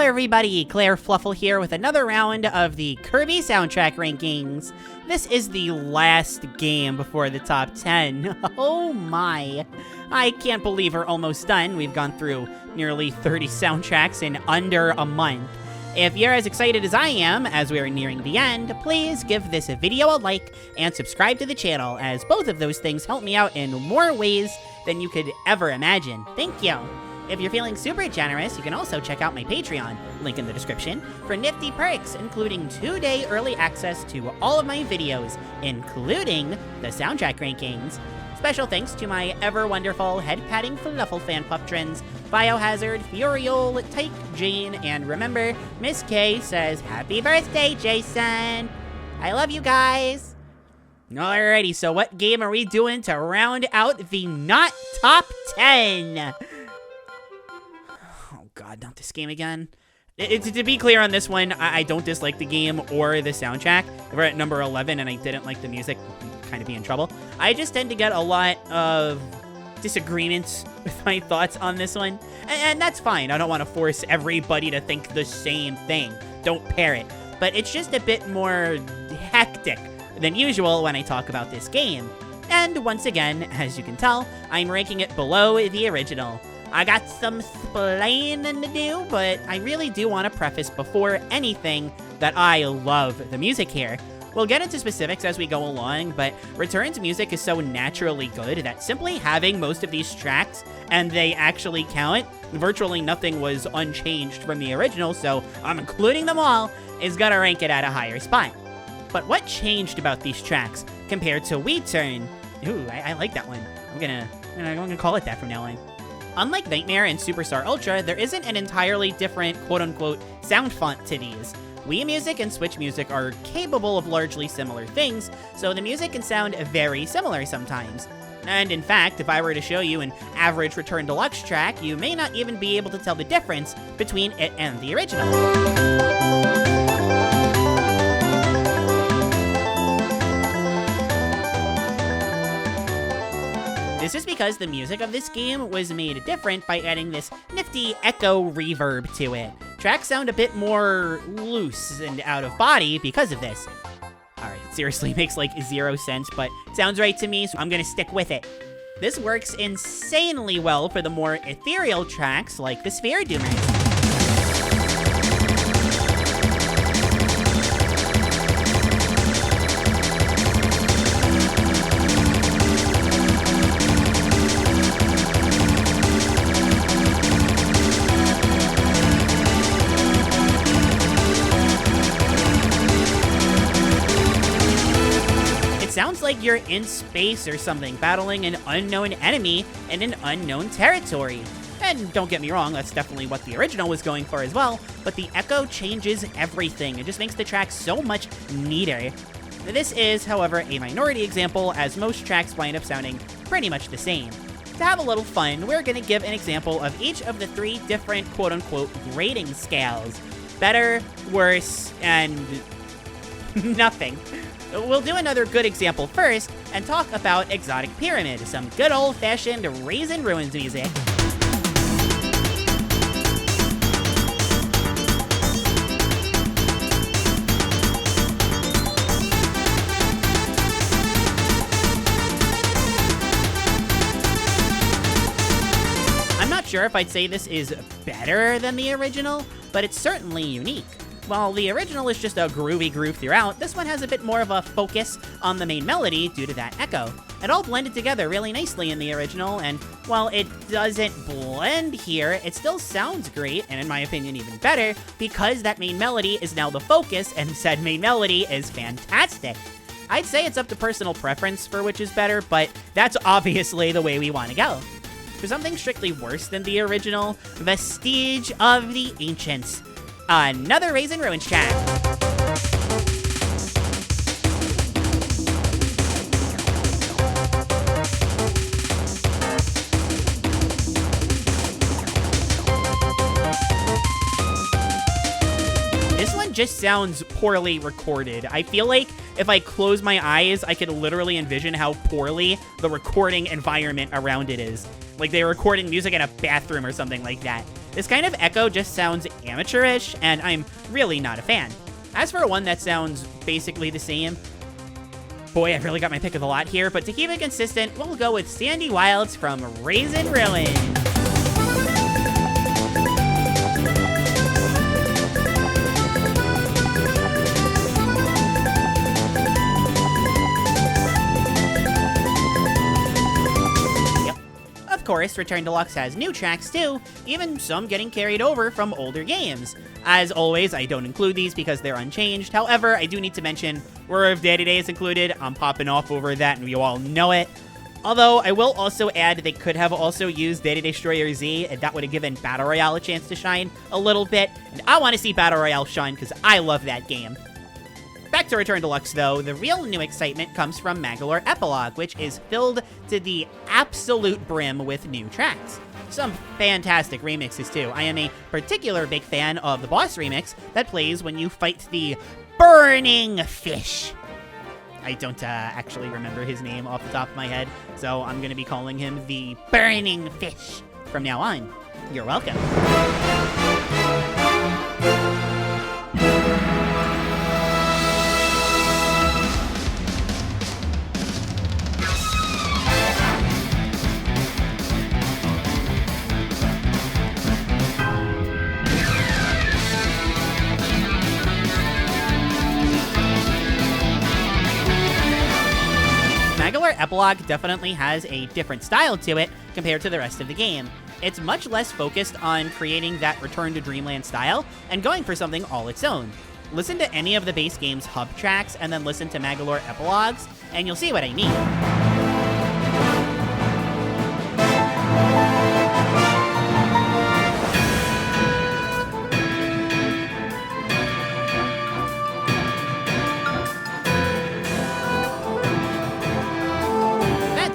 everybody, Klaire Fluffle here with another round of the Kirby Soundtrack Rankings. This is the last game before the top 10. Oh my. I can't believe we're almost done. We've gone through nearly 30 soundtracks in under a month. If you're as excited as I am as we are nearing the end, please give this video a like and subscribe to the channel, as both of those things help me out in more ways than you could ever imagine. Thank you. If you're feeling super generous, you can also check out my Patreon, link in the description, for nifty perks, including 2-day early access to all of my videos, including the soundtrack rankings. Special thanks to my ever-wonderful head-patting Fluffle fan patrons, Biohazard, Furiel, Tyke, Jane, and remember, Miss K says, "Happy birthday, Jason!" I love you guys! Alrighty, so what game are we doing to round out the not top 10? God, not this game again. To be clear on this one, I don't dislike the game or the soundtrack. We're at number 11 and I didn't like the music. I'd kind of be in trouble. I just tend to get a lot of disagreements with my thoughts on this one. And that's fine. I don't want to force everybody to think the same thing. Don't pair it. But it's just a bit more hectic than usual when I talk about this game. And once again, as you can tell, I'm ranking it below the original. I got some splaining to do, but I really do want to preface before anything that I love the music here. We'll get into specifics as we go along, but Return's music is so naturally good that simply having most of these tracks, and they actually count, virtually nothing was unchanged from the original, so I'm including them all, is gonna rank it at a higher spot. But what changed about these tracks compared to Return? Ooh, I like that one. I'm gonna call it that from now on. Unlike Nightmare and Superstar Ultra, there isn't an entirely different quote-unquote sound font to these. Wii Music and Switch Music are capable of largely similar things, so the music can sound very similar sometimes. And in fact, if I were to show you an average Return Deluxe track, you may not even be able to tell the difference between it and the original. This is because the music of this game was made different by adding this nifty echo reverb to it. Tracks sound a bit more loose and out of body because of this. Alright, it seriously makes like 0 sense, but it sounds right to me, so I'm gonna stick with it. This works insanely well for the more ethereal tracks like the Sphere Doomers. Sounds like you're in space or something, battling an unknown enemy in an unknown territory. And don't get me wrong, that's definitely what the original was going for as well, but the echo changes everything. It just makes the track so much neater. This is, however, a minority example, as most tracks wind up sounding pretty much the same. To have a little fun, we're gonna give an example of each of the 3 different quote-unquote grading scales. Better, worse, and nothing. We'll do another good example first, and talk about Exotic Pyramid, some good old-fashioned Raisin Ruins music. I'm not sure if I'd say this is better than the original, but it's certainly unique. While the original is just a groovy groove throughout, this one has a bit more of a focus on the main melody due to that echo. It all blended together really nicely in the original, and while it doesn't blend here, it still sounds great, and in my opinion even better, because that main melody is now the focus, and said main melody is fantastic. I'd say it's up to personal preference for which is better, but that's obviously the way we want to go. For something strictly worse than the original, Vestige of the Ancients. Another Raisin Ruins track. This one just sounds poorly recorded. I feel like if I close my eyes, I could literally envision how poorly the recording environment around it is. Like they were recording music in a bathroom or something like that. This kind of echo just sounds amateurish, and I'm really not a fan. As for one that sounds basically the same, boy, I've really got my pick of the lot here, but to keep it consistent, we'll go with Sandy Wilds from Raisin Ruin. Of course, Return Deluxe has new tracks too, even some getting carried over from older games. As always, I don't include these because they're unchanged. However, I do need to mention War of Daddy Day is included. I'm popping off over that and you all know it. Although, I will also add they could have also used Daddy Destroyer Z, and that would have given Battle Royale a chance to shine a little bit. And I want to see Battle Royale shine because I love that game. Back to Return Deluxe, though, the real new excitement comes from Magoland Epilogue, which is filled to the absolute brim with new tracks. Some fantastic remixes, too. I am a particular big fan of the boss remix that plays when you fight the Burning Fish. I don't actually remember his name off the top of my head, so I'm going to be calling him the Burning Fish from now on. You're welcome. Epilogue definitely has a different style to it compared to the rest of the game. It's much less focused on creating that Return to Dreamland style and going for something all its own. Listen to any of the base game's hub tracks and then listen to Magoland Epilogues, and you'll see what I mean.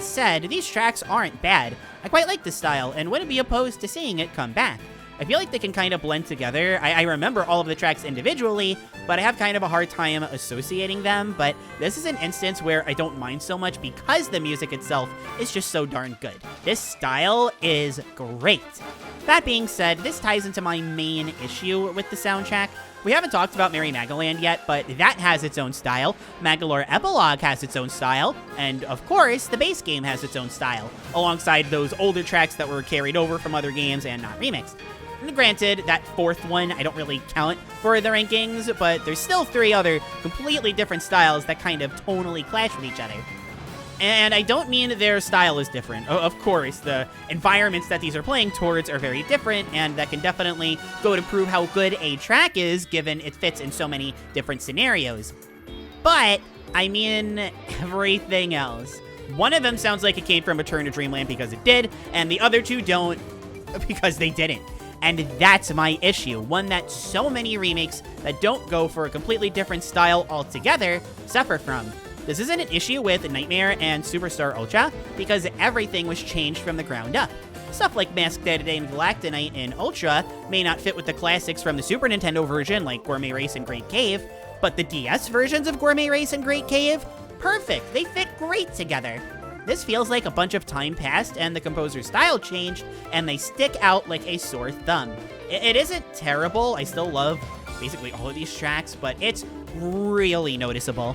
Said, these tracks aren't bad. I quite like the style and wouldn't be opposed to seeing it come back. I feel like they can kind of blend together. I remember all of the tracks individually, but I have kind of a hard time associating them, but this is an instance where I don't mind so much because the music itself is just so darn good. This style is great. That being said, this ties into my main issue with the soundtrack. We haven't talked about Merry Magoland yet, but that has its own style. Magoland Epilogue has its own style. And, of course, the base game has its own style, alongside those older tracks that were carried over from other games and not remixed. And granted, that fourth one I don't really count for the rankings, but there's still 3 other completely different styles that kind of tonally clash with each other. And I don't mean their style is different. Of course, the environments that these are playing towards are very different, and that can definitely go to prove how good a track is, given it fits in so many different scenarios. But, I mean everything else. One of them sounds like it came from Return to Dreamland because it did, and the other 2 don't because they didn't. And that's my issue, one that so many remakes that don't go for a completely different style altogether suffer from. This isn't an issue with Nightmare and Superstar Ultra, because everything was changed from the ground up. Stuff like Masked Day and Galactonite in Ultra may not fit with the classics from the Super Nintendo version like Gourmet Race and Great Cave, but the DS versions of Gourmet Race and Great Cave? Perfect, they fit great together. This feels like a bunch of time passed and the composer's style changed, and they stick out like a sore thumb. It isn't terrible, I still love basically all of these tracks, but it's really noticeable.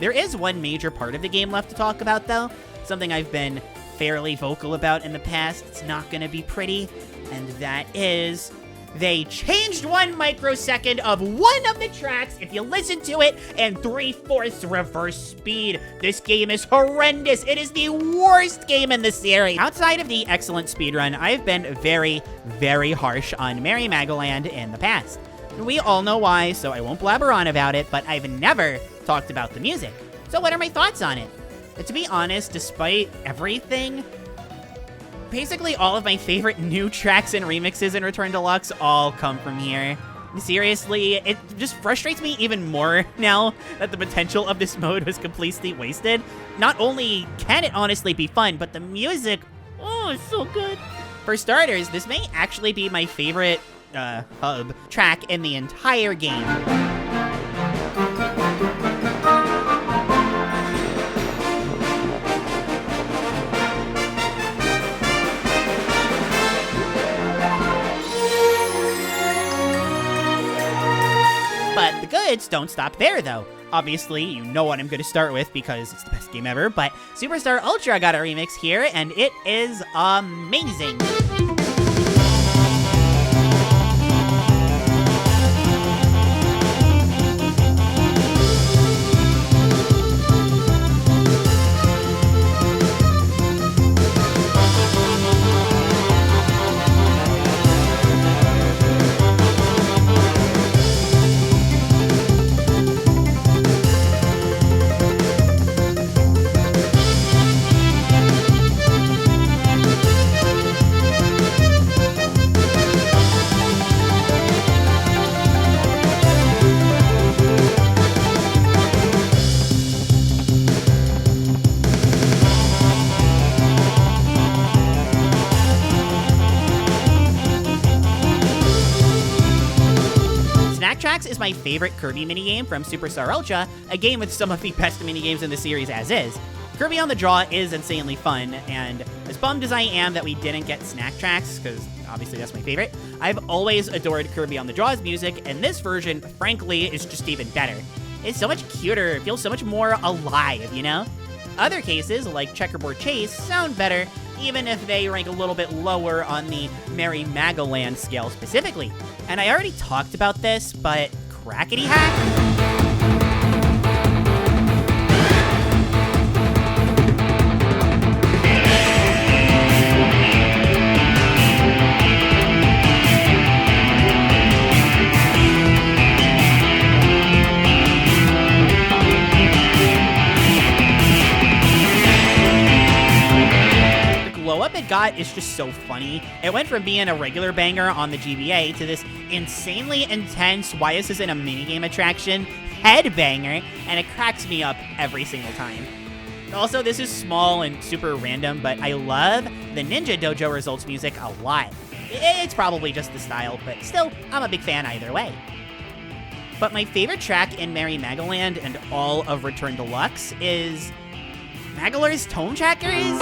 There is one major part of the game left to talk about, though. Something I've been fairly vocal about in the past. It's not going to be pretty. And that is, they changed 1 microsecond of one of the tracks if you listen to it in 3/4 reverse speed. This game is horrendous. It is the worst game in the series. Outside of the excellent speedrun, I've been very, very harsh on Merry Magoland in the past. We all know why, so I won't blabber on about it, but I've never talked about the music. So what are my thoughts on it? And to be honest, despite everything, basically all of my favorite new tracks and remixes in Return Deluxe all come from here. Seriously, it just frustrates me even more now that the potential of this mode was completely wasted. Not only can it honestly be fun, but the music, oh, it's so good. For starters, this may actually be my favorite hub track in the entire game. credits don't stop there, though. Obviously, you know what I'm going to start with because it's the best game ever, but Superstar Ultra got a remix here, and it is amazing. Is my favorite Kirby minigame from Superstar Ultra, a game with some of the best minigames in the series as is. Kirby on the Draw is insanely fun, and as bummed as I am that we didn't get Snack Tracks, because obviously that's my favorite, I've always adored Kirby on the Draw's music, and this version, frankly, is just even better. It's so much cuter, it feels so much more alive, you know? Other cases, like Checkerboard Chase, sound better, even if they rank a little bit lower on the Merry Magoland scale specifically. And I already talked about this, but Crackety Hack? What it got is just so funny. It went from being a regular banger on the GBA to this insanely intense why is this in a minigame attraction headbanger, and it cracks me up every single time. Also, this is small and super random, but I love the Ninja Dojo results music a lot. It's probably just the style, but still, I'm a big fan either way. But my favorite track in Merry Magoland and all of Return Deluxe is Magolor's Tone Trackers.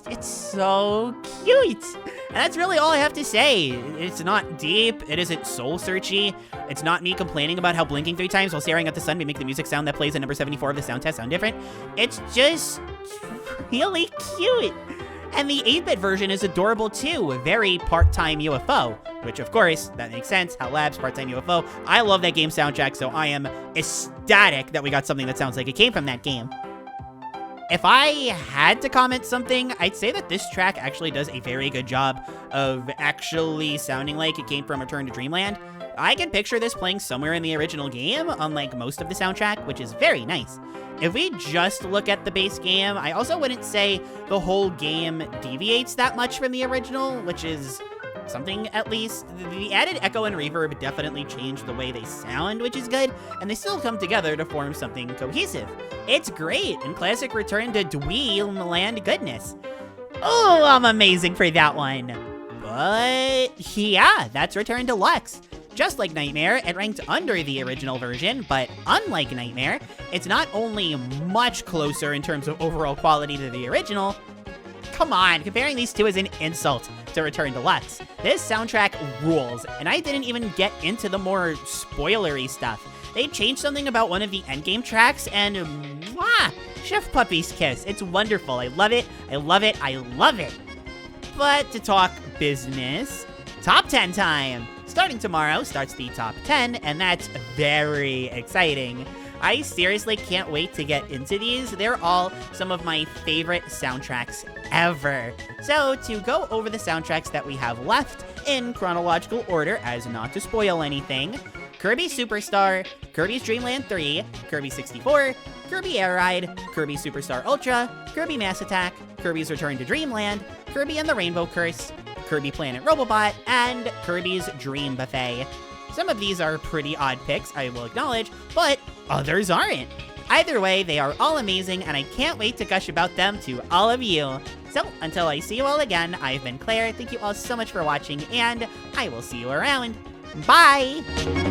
It's so cute. And that's really all I have to say. It's not deep, it isn't soul-searchy, it's not me complaining about how blinking 3 times while staring at the sun may make the music sound that plays at number 74 of the sound test sound different. It's just really cute. And the 8-bit version is adorable too, very part-time UFO, which of course, that makes sense, HAL Labs, part-time UFO. I love that game soundtrack, so I am ecstatic that we got something that sounds like it came from that game. If I had to comment something, I'd say that this track actually does a very good job of actually sounding like it came from Return to Dreamland. I can picture this playing somewhere in the original game, unlike most of the soundtrack, which is very nice. If we just look at the base game, I also wouldn't say the whole game deviates that much from the original, which is something at least. The added echo and reverb definitely changed the way they sound, which is good, and they still come together to form something cohesive. It's great, and classic return to Dreamland goodness. Oh, I'm amazing for that one. But yeah, that's Return Deluxe. Just like Nightmare, it ranked under the original version, but unlike Nightmare, it's not only much closer in terms of overall quality to the original. Come on, comparing these two is an insult to Return Deluxe. This soundtrack rules, and I didn't even get into the more spoilery stuff. They changed something about one of the endgame tracks, and mwah, Chef Puppy's Kiss. It's wonderful. I love it. I love it. I love it. But to talk business, Top 10 time. Starting tomorrow starts the Top 10, and that's very exciting. I seriously can't wait to get into these. They're all some of my favorite soundtracks ever. So to go over the soundtracks that we have left in chronological order as not to spoil anything: Kirby Superstar, Kirby's Dream Land 3, Kirby 64, Kirby Air Ride, Kirby Superstar Ultra, Kirby Mass Attack, Kirby's Return to Dreamland, Kirby and the Rainbow Curse, Kirby Planet Robobot, and Kirby's Dream Buffet. Some of these are pretty odd picks, I will acknowledge, but others aren't. Either way, they are all amazing, and I can't wait to gush about them to all of you. So, until I see you all again, I've been Klaire. Thank you all so much for watching, and I will see you around. Bye!